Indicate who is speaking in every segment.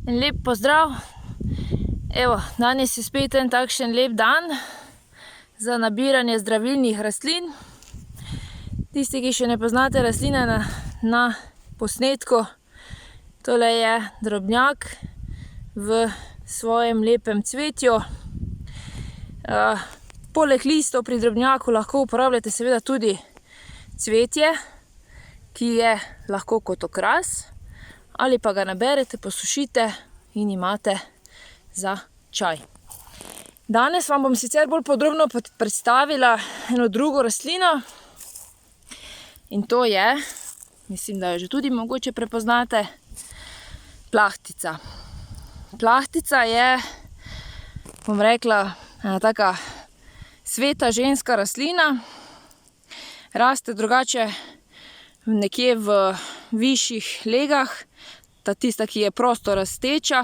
Speaker 1: In lep pozdrav. Evo, danes je spet en takšen lep dan za nabiranje zdravilnih rastlin. Tisti, ki še ne poznate rastline na posnetku, tole je drobnjak v svojem lepem cvetju. Poleg listov pri drobnjaku lahko uporabljate seveda tudi cvetje, ki je lahko kot okras, ali pa ga naberete, posušite in imate za čaj. Danes vam bom sicer bolj podrobno predstavila eno drugo rastlino in to je, mislim, da jo že tudi mogoče prepoznate, plahtica. Plahtica je, bom rekla, ena taka sveta ženska rastlina. Raste drugače nekje v višjih legah, tista, ki je prosto rasteča,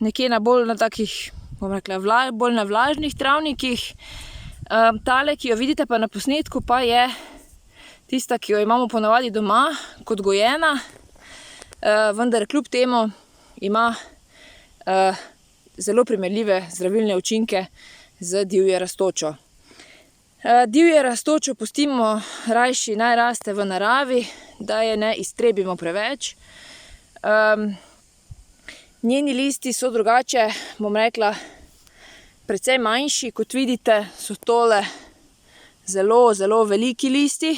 Speaker 1: nekje bolj na takih, bom rekla, bolj na vlažnih travnikih. Tale, ki jo vidite pa na posnetku, pa je tista, ki jo imamo ponavadi doma kot gojena, vendar kljub temu ima zelo primerljive zdravilne učinke z divje rastočo. Divje rastočo pustimo rajši, naj raste v naravi, da je ne iztrebimo preveč. Njeni listi so drugače, bom rekla, precej manjši. Kot vidite, so tole zelo, zelo veliki listi,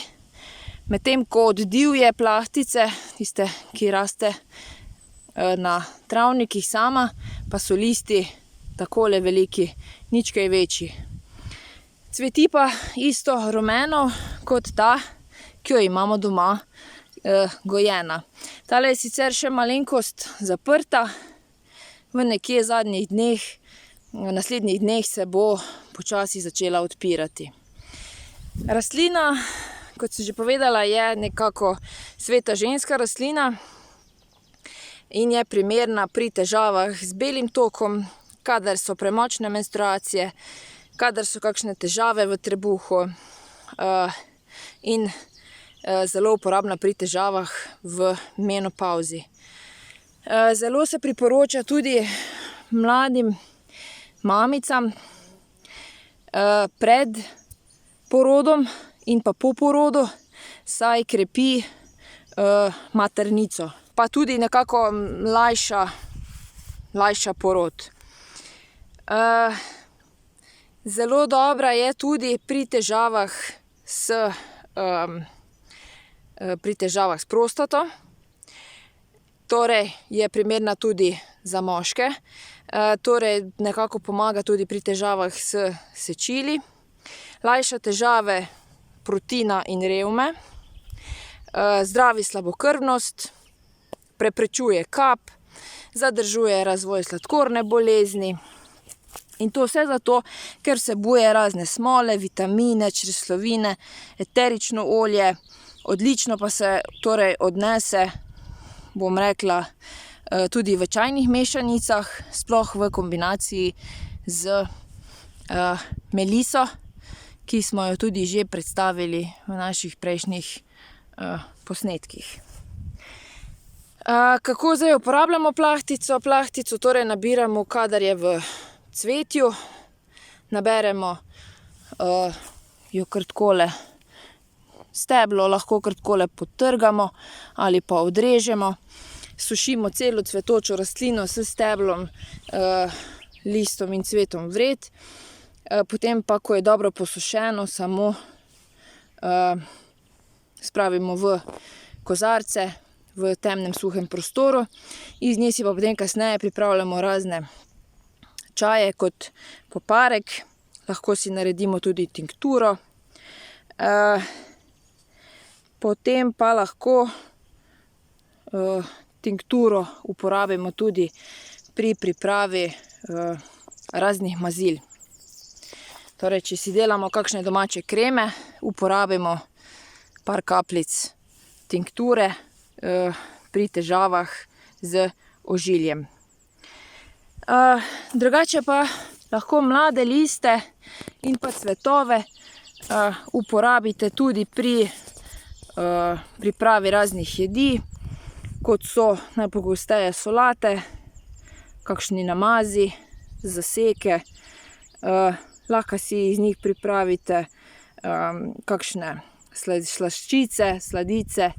Speaker 1: medtem ko od divje plahtice, tiste, ki raste na travnikih sama, pa so listi takole veliki, nič kaj večji. Cveti pa isto rumeno kot ta, ki jo imamo doma gojena. Tale je sicer še malenkost zaprta, v nekje zadnjih dneh, v naslednjih dneh se bo počasi začela odpirati. Rastlina, kot sem že povedala, je nekako sveta ženska rastlina in je primerna pri težavah z belim tokom, kadar so premočne menstruacije, kadar so kakšne težave v trebuhu in zelo uporabna pri težavah v menopavzi. Zelo se priporoča tudi mladim mamicam pred porodom in pa po porodu, saj krepi maternico, pa tudi nekako lajša porod. Zelo dobra je tudi pri težavah s prostato, torej je primerna tudi za moške, torej nekako pomaga tudi pri težavah s sečili, lajša težave protina in revme, zdravi slabokrvnost, preprečuje kap, zadržuje razvoj sladkorne bolezni. In to vse zato, ker vsebuje razne smole, vitamine, čreslovine, eterično olje, odlično pa se torej odnese, bom rekla, tudi v čajnih mešanicah, sploh v kombinaciji z meliso, ki smo jo tudi že predstavili v naših prejšnjih posnetkih. Kako zdaj uporabljamo plahtico? Plahtico torej nabiramo, kadar je v cvetju, naberemo jo kar takole steblo, lahko kar takole potrgamo ali pa odrežemo, sušimo celo cvetočo rastlino s steblom, listom in cvetom vred, potem pa, ko je dobro posušeno, samo spravimo v kozarce v temnem suhem prostoru, iz nje si pa potem kasneje pripravljamo razne čaje kot poparek, lahko si naredimo tudi tinkturo, potem pa lahko tinkturo uporabimo tudi pri pripravi raznih mazil. Torej, če si delamo kakšne domače kreme, uporabimo par kapljic tinkture pri težavah z ožiljem. Drugače pa lahko mlade liste in pa cvetove uporabite tudi pri pripravi raznih jedi. kot so najpogosteje solate, kakšni namazi, zaseke, lahko si iz njih pripravite kakšne slaščice, sladice,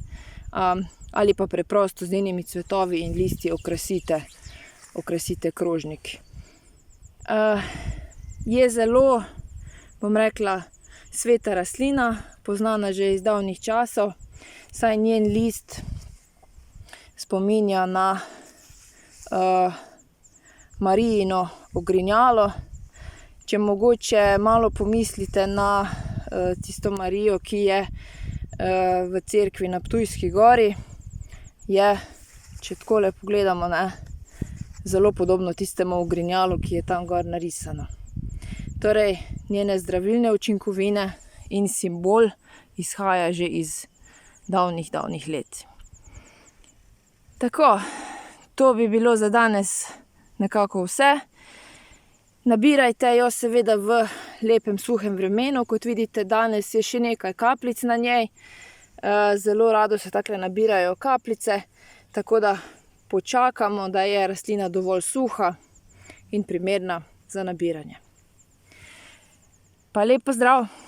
Speaker 1: ali pa preprosto z njenimi cvetovi in listi okrasite krožnik. Je zelo, bom rekla, sveta rastlina, poznana že iz davnih časov, saj njen list spominja na Marijino ogrinjalo. Če mogoče malo pomislite na tisto Marijo, ki je v cerkvi na Ptujski gori, je, če takole pogledamo, zelo podobno tistemu ogrinjalu, ki je tam gor narisano. Torej, njene zdravilne učinkovine in simbol izhaja že iz davnih let. Tako, to bi bilo za danes nekako vse. Nabirajte jo seveda v lepem suhem vremenu, kot vidite, danes je še nekaj kapljic na njej. Zelo rado se takle nabirajo kapljice, tako da počakamo, da je rastlina dovolj suha in primerna za nabiranje. Pa lep pozdrav!